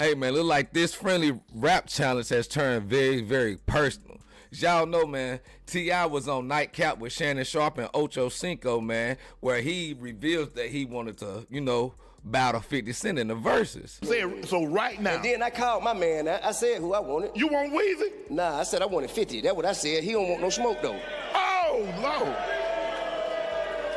Hey man, look like this friendly rap challenge has turned very, very personal. As y'all know, man, T.I was on Nightcap with Shannon Sharp and Ocho Cinco, man, where he reveals that he wanted to, battle 50 Cent in the Verzuz. So right now. And then I called my man. I said who I wanted. You want Weezy? Nah, I said I wanted 50. That's what I said. He don't want no smoke, though. Oh, Lord.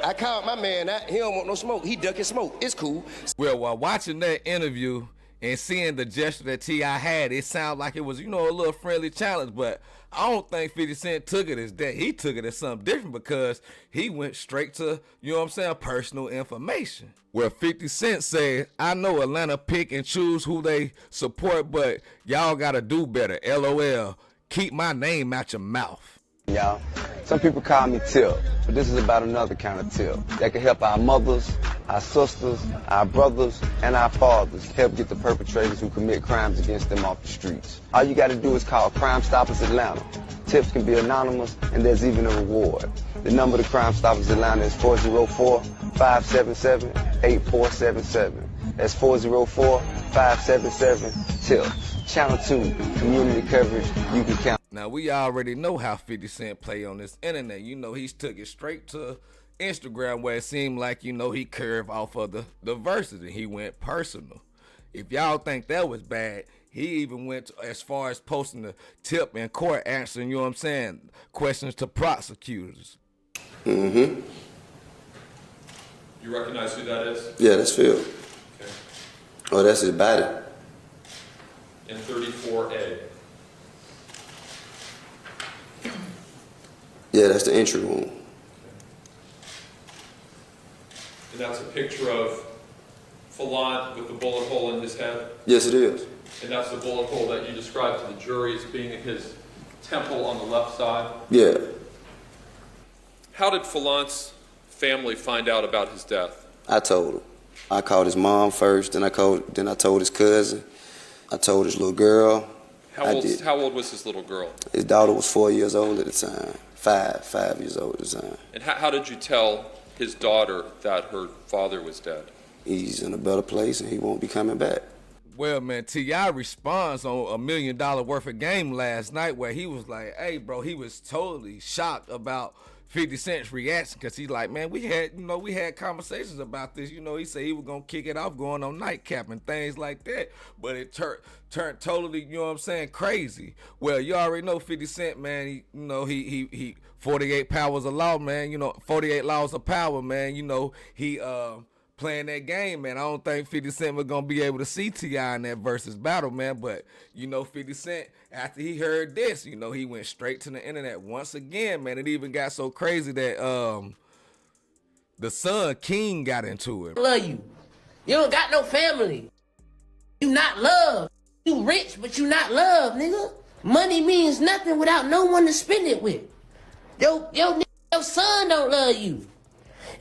I called my man. He don't want no smoke. He ducking smoke. It's cool. Well, while watching that interview and seeing the gesture that T.I had, it sounded like it was, a little friendly challenge, but I don't think 50 Cent took it as that. He took it as something different because he went straight to, personal information. Where 50 Cent said, I know Atlanta pick and choose who they support, but y'all gotta do better. LOL. Keep my name out your mouth. Y'all, some people call me Tip, but this is about another kind of tip that can help our mothers, our sisters, our brothers, and our fathers help get the perpetrators who commit crimes against them off the streets. All you gotta do is call Crime Stoppers Atlanta. Tips can be anonymous, and there's even a reward. The number to Crime Stoppers Atlanta is 404-577-8477. That's 404-577-TIPS. Channel 2, community coverage, you can count. Now, we already know how 50 Cent play on this internet. He's took it straight to Instagram where it seemed like, he curved off of the Verzuz and he went personal. If y'all think that was bad, he even went as far as posting the tip in court answering, questions to prosecutors. Mm-hmm. You recognize who that is? Yeah, that's Phil. Okay. Oh, that's his body. In 34A. Yeah, that's the entry wound. And that's a picture of Falant with the bullet hole in his head? Yes, it is. And that's the bullet hole that you described to the jury as being in his temple on the left side? Yeah. How did Falant's family find out about his death? I told him. I called his mom first, then I told his cousin. I told his little girl. How old was his little girl? His daughter was 4 years old at the time. Five years old at the time. And how did you tell his daughter that her father was dead? He's in a better place and he won't be coming back. Well, man, T.I responds on $1 million worth of game last night where he was like, hey, bro, he was totally shocked about 50 Cent's reaction because he's like, man, we had conversations about this. He said he was going to kick it off going on Nightcap and things like that. But it turned totally, crazy. Well, you already know 50 Cent, man, he 48 powers of law, man, 48 laws of power, man. He playing that game, man. I don't think 50 Cent was going to be able to see T.I in that Verzuz battle, man. But, 50 Cent, after he heard this, he went straight to the internet once again, man. It even got so crazy that the son, King, got into it. Love you. You don't got no family. You not loved. You rich, but you not loved, nigga. Money means nothing without no one to spend it with. Your son don't love you.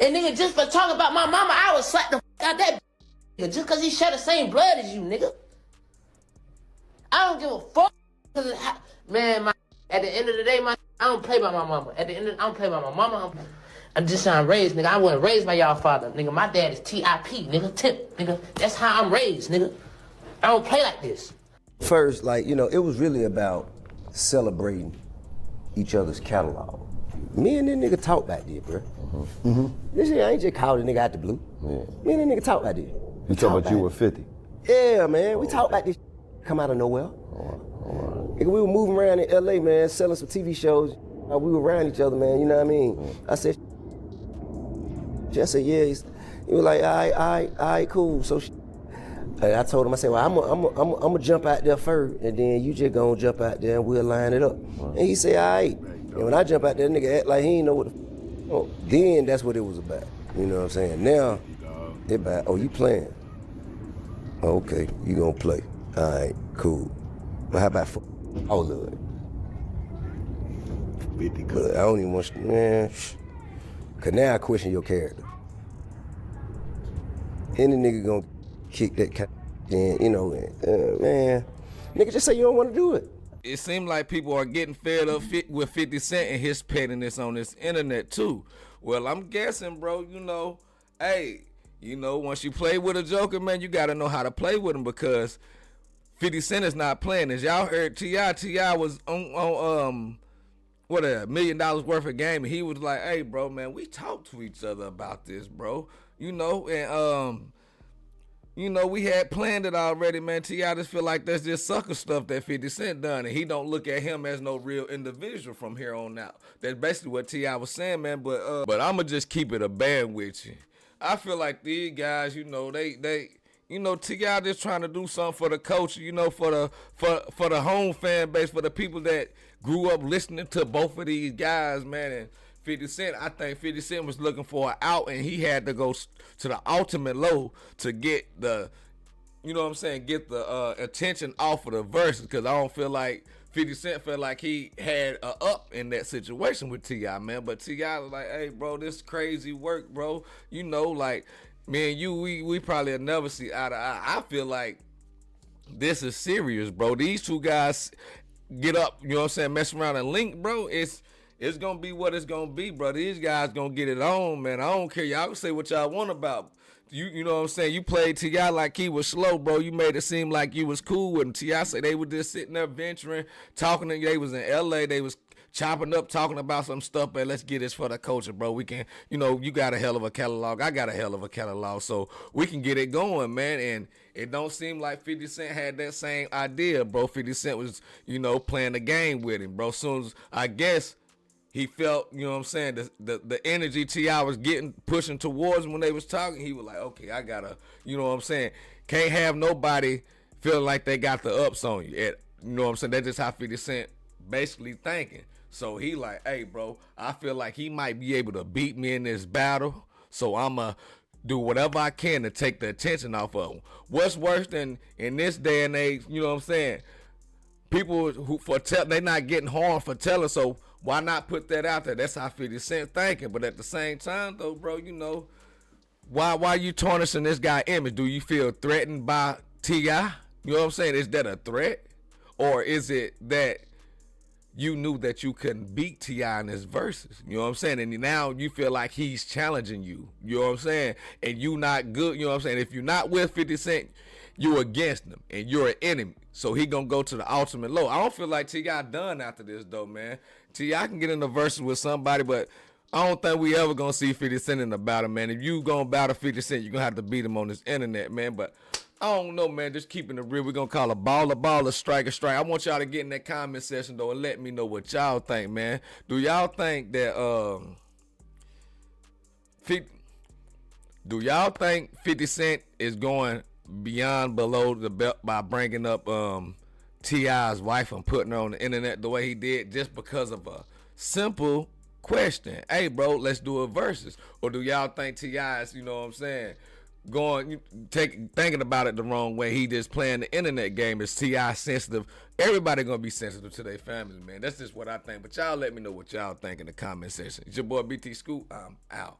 And nigga, just for talking about my mama, I would slap the f out that nigga just cause he share the same blood as you, nigga. I don't give a fuck. Man, at the end of the day, I don't play by my mama. I don't play by my mama. I'm just how I'm raised, nigga. I wasn't raised by y'all father, nigga. My dad is T.I.P, nigga. Tip, nigga. That's how I'm raised, nigga. I don't play like this. First, it was really about celebrating each other's catalog. Me and that nigga talk back there, bro. This shit, I ain't just called a nigga out the blue. Yeah. Me and that nigga talk back there. You talk about you were 50? Yeah, man. We talk about this come out of nowhere. Nigga, we were moving around in L.A., man, selling some TV shows. We were around each other, man, you know what I mean? I said, yeah. He was like, all right, cool. So I told him, I said, well, I'm gonna jump out there first, and then you just gonna jump out there and we'll line it up. And he said, all right. And when I jump out there, nigga act like he ain't know what then that's what it was about. You know what I'm saying? Now, it about, oh, you playing? Okay, you gonna play. All right, cool. But how about all of it? 50 good. I don't even want to, man. Cause now I question your character. Any nigga gonna kick that cat, and man, nigga just say you don't want to do it. It seemed like people are getting fed up with 50 Cent and his pettiness on this internet too. Well, I'm guessing, bro, once you play with a joker, man, you gotta know how to play with him because 50 Cent is not playing this. Y'all heard T.I was on what, $1 million worth of game, and he was like, hey bro, man, we talked to each other about this, bro. You know, and you know, we had planned it already, man. T.I just feel like that's just sucker stuff that 50 Cent done, and he don't look at him as no real individual from here on out. That's basically what T.I was saying, man. But I'ma just keep it a band with you. I feel like these guys, you know, they you know, T.I just trying to do something for the culture, you know, for the home fan base, for the people that grew up listening to both of these guys, man. And 50 Cent, I think 50 Cent was looking for an out, and he had to go to the ultimate low to get the, you know what I'm saying, get the attention off of the verses, because I don't feel like 50 Cent felt like he had a up in that situation with T.I, man. But T.I was like, hey, bro, this crazy work, bro. You know, like, me and you, we probably will never see eye to eye. I feel like this is serious, bro. These two guys get up, you know what I'm saying, mess around and link, bro. It's gonna be what it's gonna be, bro. These guys gonna get it on, man. I don't care. Y'all can say what y'all want about. You know what I'm saying? You played T.I like he was slow, bro. You made it seem like you was cool with him. T.I said they were just sitting there venturing, talking. They was in L.A. They was chopping up, talking about some stuff, but let's get this for the culture, bro. We can, you know, you got a hell of a catalog. I got a hell of a catalog, so we can get it going, man. And it don't seem like 50 Cent had that same idea, bro. 50 Cent was, you know, playing the game with him, bro. Soon as, I guess, he felt, you know what I'm saying, the energy T.I was getting, pushing towards him when they was talking, he was like, okay, I gotta, you know what I'm saying, can't have nobody feeling like they got the ups on you. You know what I'm saying? That's just how 50 Cent basically thinking. So he like, hey, bro, I feel like he might be able to beat me in this battle, so I'ma do whatever I can to take the attention off of him. What's worse than in this day and age, you know what I'm saying, people who they not getting harmed for telling, so why not put that out there? That's how 50 Cent thinking. But at the same time, though, bro, you know, why you tarnishing this guy image? Do you feel threatened by T.I? You know what I'm saying? Is that a threat? Or is it that you knew that you couldn't beat T.I in his verses? You know what I'm saying? And now you feel like he's challenging you. You know what I'm saying? And you not good. You know what I'm saying? If you're not with 50 Cent, you against him and you're an enemy. So he gonna go to the ultimate low. I don't feel like T.I done after this, though, man. T.I can get in the verses with somebody, but I don't think we ever gonna see 50 Cent in the battle, man. If you gonna battle 50 Cent, you're gonna have to beat him on this internet, man. But I don't know, man. Just keeping it real. We're gonna call a ball, a strike. I want y'all to get in that comment section, though, and let me know what y'all think, man. Do y'all think that do y'all think 50 Cent is going beyond below the belt by bringing up T.I.'s wife and putting her on the internet the way he did, just because of a simple question? Hey, bro, let's do a versus. Or do y'all think T.I.'s, you know what I'm saying, thinking about it the wrong way? He just playing the internet game. Is T.I sensitive? Everybody gonna be sensitive to their family, man. That's just what I think. But y'all let me know what y'all think in the comment section. It's your boy BT Scoop. I'm out.